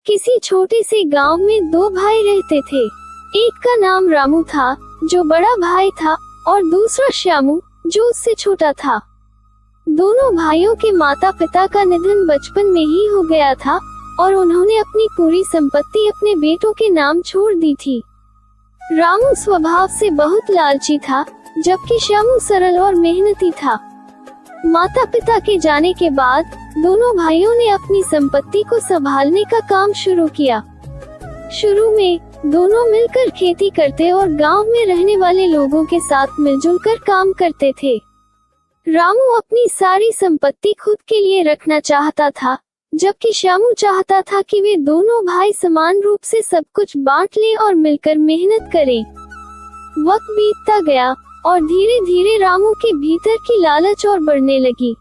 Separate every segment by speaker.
Speaker 1: किसी छोटे से गांव में दो भाई रहते थे। एक का नाम रामू था, जो बड़ा भाई था, और दूसरा श्यामू, जो उससे छोटा था। दोनों भाइयों के माता पिता का निधन बचपन में ही हो गया था और उन्होंने अपनी पूरी संपत्ति अपने बेटों के नाम छोड़ दी थी। रामू स्वभाव से बहुत लालची था, जबकि श्यामू सरल और मेहनती था। माता पिता के जाने के बाद दोनों भाइयों ने अपनी संपत्ति को संभालने का काम शुरू किया। शुरू में दोनों मिलकर खेती करते और गांव में रहने वाले लोगों के साथ मिलजुल कर काम करते थे। रामू अपनी सारी संपत्ति खुद के लिए रखना चाहता था, जबकि श्यामू चाहता था कि वे दोनों भाई समान रूप से सब कुछ बांट लें और मिलकर मेहनत करें। वक्त बीतता गया और धीरे धीरे रामू के भीतर की लालच और बढ़ने लगी।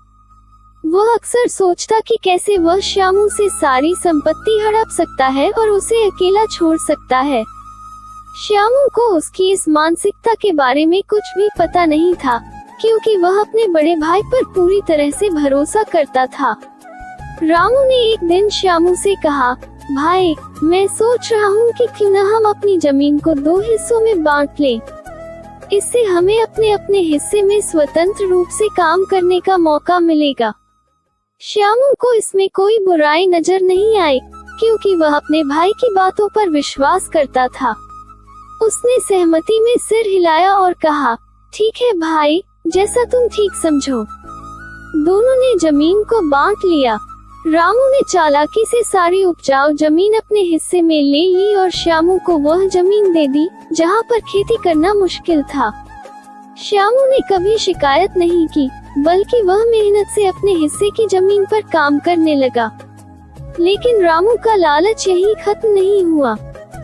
Speaker 1: वह अक्सर सोचता कि कैसे वह श्यामू से सारी संपत्ति हड़प सकता है और उसे अकेला छोड़ सकता है। श्यामू को उसकी इस मानसिकता के बारे में कुछ भी पता नहीं था, क्योंकि वह अपने बड़े भाई पर पूरी तरह से भरोसा करता था। रामू ने एक दिन श्यामू से कहा, भाई, मैं सोच रहा हूँ कि क्यों न हम अपनी जमीन को 2 हिस्सों में बांट लें। इससे हमें अपने अपने हिस्से में स्वतंत्र रूप से काम करने का मौका मिलेगा। श्यामू को इसमें कोई बुराई नजर नहीं आई, क्योंकि वह अपने भाई की बातों पर विश्वास करता था। उसने सहमति में सिर हिलाया और कहा, ठीक है भाई, जैसा तुम ठीक समझो। दोनों ने जमीन को बांट लिया। रामू ने चालाकी से सारी उपजाऊ जमीन अपने हिस्से में ले ली और श्यामू को वह जमीन दे दी जहाँ पर खेती करना मुश्किल था। श्यामू ने कभी शिकायत नहीं की, बल्कि वह मेहनत से अपने हिस्से की जमीन पर काम करने लगा। लेकिन रामू का लालच यही खत्म नहीं हुआ।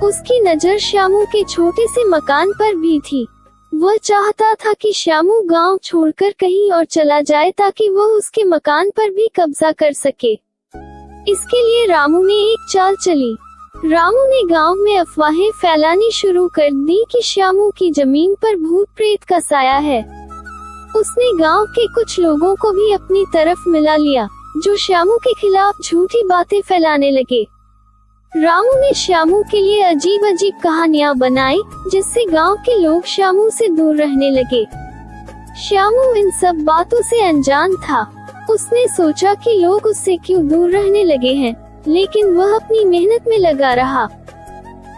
Speaker 1: उसकी नजर श्यामू के छोटे से मकान पर भी थी। वह चाहता था कि श्यामू गांव छोड़कर कहीं और चला जाए ताकि वह उसके मकान पर भी कब्जा कर सके। इसके लिए रामू ने एक चाल चली। रामू ने गांव में अफवाहें फैलानी शुरू कर दी कि श्यामू की जमीन पर भूत प्रेत का साया है। उसने गांव के कुछ लोगों को भी अपनी तरफ मिला लिया, जो श्यामू के खिलाफ झूठी बातें फैलाने लगे। रामू ने श्यामू के लिए अजीब अजीब कहानियां बनाई, जिससे गांव के लोग श्यामू से दूर रहने लगे। श्यामू इन सब बातों से अनजान था। उसने सोचा कि लोग उससे क्यों दूर रहने लगे हैं, लेकिन वह अपनी मेहनत में लगा रहा।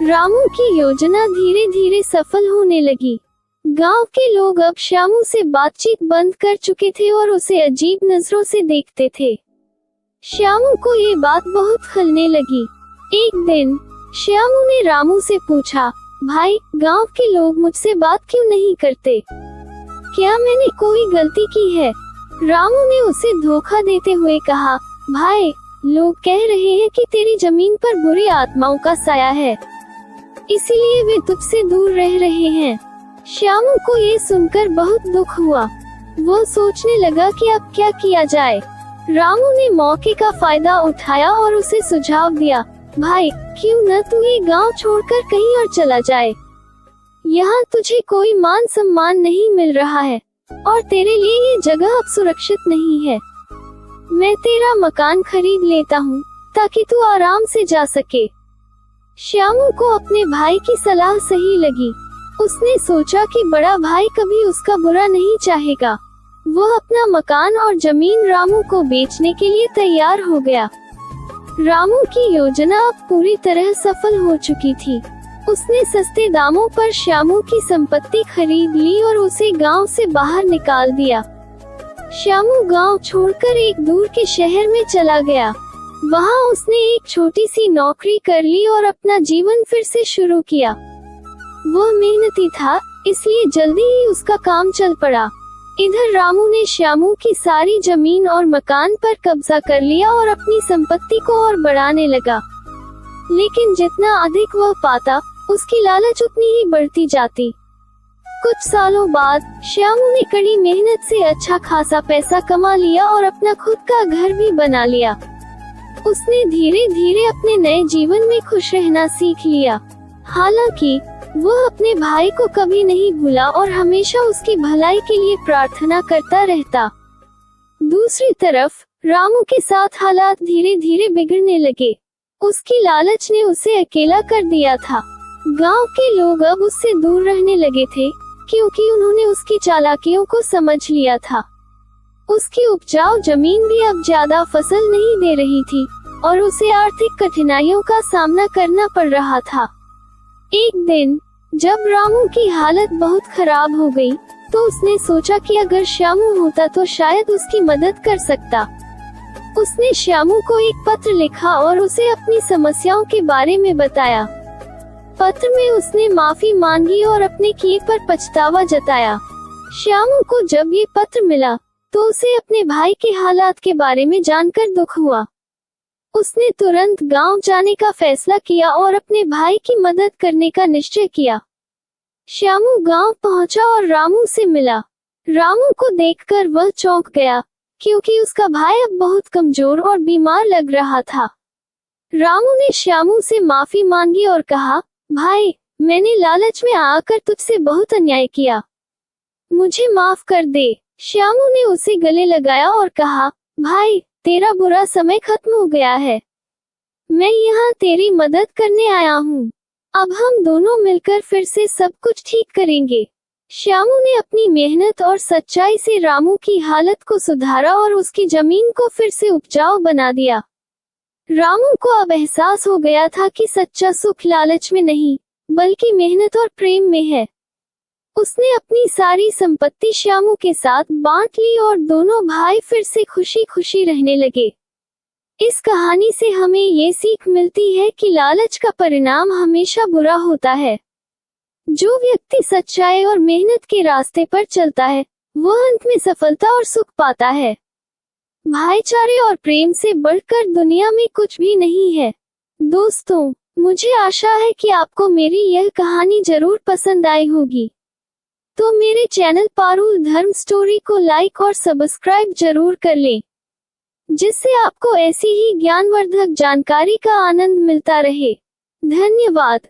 Speaker 1: रामू की योजना धीरे धीरे सफल होने लगी। गांव के लोग अब श्यामू से बातचीत बंद कर चुके थे और उसे अजीब नजरों से देखते थे। श्यामू को ये बात बहुत खलने लगी। एक दिन श्यामू ने रामू से पूछा, भाई, गांव के लोग मुझसे बात क्यों नहीं करते? क्या मैंने कोई गलती की है? रामू ने उसे धोखा देते हुए कहा, भाई, लोग कह रहे हैं कि तेरी जमीन पर बुरी आत्माओं का साया है, इसीलिए वे तुझसे दूर रह रहे हैं। श्यामू को ये सुनकर बहुत दुख हुआ। वो सोचने लगा कि अब क्या किया जाए। रामू ने मौके का फायदा उठाया और उसे सुझाव दिया, भाई, क्यों न तू ये गांव छोड़कर कहीं और चला जाए। यहाँ तुझे कोई मान सम्मान नहीं मिल रहा है और तेरे लिए ये जगह अब सुरक्षित नहीं है। मैं तेरा मकान खरीद लेता हूँ ताकि तू आराम से जा सके। श्यामू को अपने भाई की सलाह सही लगी। उसने सोचा कि बड़ा भाई कभी उसका बुरा नहीं चाहेगा। वह अपना मकान और जमीन रामू को बेचने के लिए तैयार हो गया। रामू की योजना अब पूरी तरह सफल हो चुकी थी। उसने सस्ते दामों पर श्यामू की संपत्ति खरीद ली और उसे गांव से बाहर निकाल दिया। श्यामू गांव छोड़कर एक दूर के शहर में चला गया। वहां उसने एक छोटी सी नौकरी कर ली और अपना जीवन फिर से शुरू किया। वह मेहनती था, इसलिए जल्दी ही उसका काम चल पड़ा। इधर रामू ने श्यामू की सारी जमीन और मकान पर कब्जा कर लिया और अपनी संपत्ति को और बढ़ाने लगा। लेकिन जितना अधिक वह पाता, उसकी लालच उतनी ही बढ़ती जाती। कुछ सालों बाद श्यामू ने कड़ी मेहनत से अच्छा खासा पैसा कमा लिया और अपना खुद का घर भी बना लिया। उसने धीरे धीरे अपने नए जीवन में खुश रहना सीख लिया। हालांकि वह अपने भाई को कभी नहीं भूला और हमेशा उसकी भलाई के लिए प्रार्थना करता रहता। दूसरी तरफ रामू के साथ हालात धीरे धीरे बिगड़ने लगे। उसकी लालच ने उसे अकेला कर दिया था। गांव के लोग अब उससे दूर रहने लगे थे, क्योंकि उन्होंने उसकी चालाकियों को समझ लिया था। उसकी उपजाऊ जमीन भी अब ज्यादा फसल नहीं दे रही थी और उसे आर्थिक कठिनाइयों का सामना करना पड़ रहा था। एक दिन जब रामू की हालत बहुत खराब हो गई, तो उसने सोचा कि अगर श्यामू होता तो शायद उसकी मदद कर सकता। उसने श्यामू को एक पत्र लिखा और उसे अपनी समस्याओं के बारे में बताया। पत्र में उसने माफी मांगी और अपने किए पर पछतावा जताया। श्यामू को जब ये पत्र मिला तो उसे अपने भाई के हालात के बारे में जानकर दुख हुआ। उसने तुरंत गांव जाने का फैसला किया और अपने भाई की मदद करने का निश्चय किया। श्यामू गांव पहुंचा और रामू से मिला। रामू को देखकर वह चौंक गया, क्योंकि उसका भाई अब बहुत कमजोर और बीमार लग रहा था। रामू ने श्यामू से माफी मांगी और कहा, भाई, मैंने लालच में आकर तुझसे बहुत अन्याय किया, मुझे माफ कर दे। श्यामू ने उसे गले लगाया और कहा, भाई, तेरा बुरा समय खत्म हो गया है, मैं यहाँ तेरी मदद करने आया हूँ। अब हम दोनों मिलकर फिर से सब कुछ ठीक करेंगे। श्यामू ने अपनी मेहनत और सच्चाई से रामू की हालत को सुधारा और उसकी जमीन को फिर से उपजाऊ बना दिया। रामू को अब एहसास हो गया था कि सच्चा सुख लालच में नहीं, बल्कि मेहनत और प्रेम में है। उसने अपनी सारी संपत्ति श्यामू के साथ बांट ली और दोनों भाई फिर से खुशी खुशी रहने लगे। इस कहानी से हमें ये सीख मिलती है कि लालच का परिणाम हमेशा बुरा होता है। जो व्यक्ति सच्चाई और मेहनत के रास्ते पर चलता है, वह अंत में सफलता और सुख पाता है। भाईचारे और प्रेम से बढ़कर दुनिया में कुछ भी नहीं है। दोस्तों, मुझे आशा है कि आपको मेरी यह कहानी जरूर पसंद आई होगी। तो मेरे चैनल पारुल धर्म स्टोरी को लाइक और सब्सक्राइब जरूर कर लें, जिससे आपको ऐसी ही ज्ञानवर्धक जानकारी का आनंद मिलता रहे। धन्यवाद।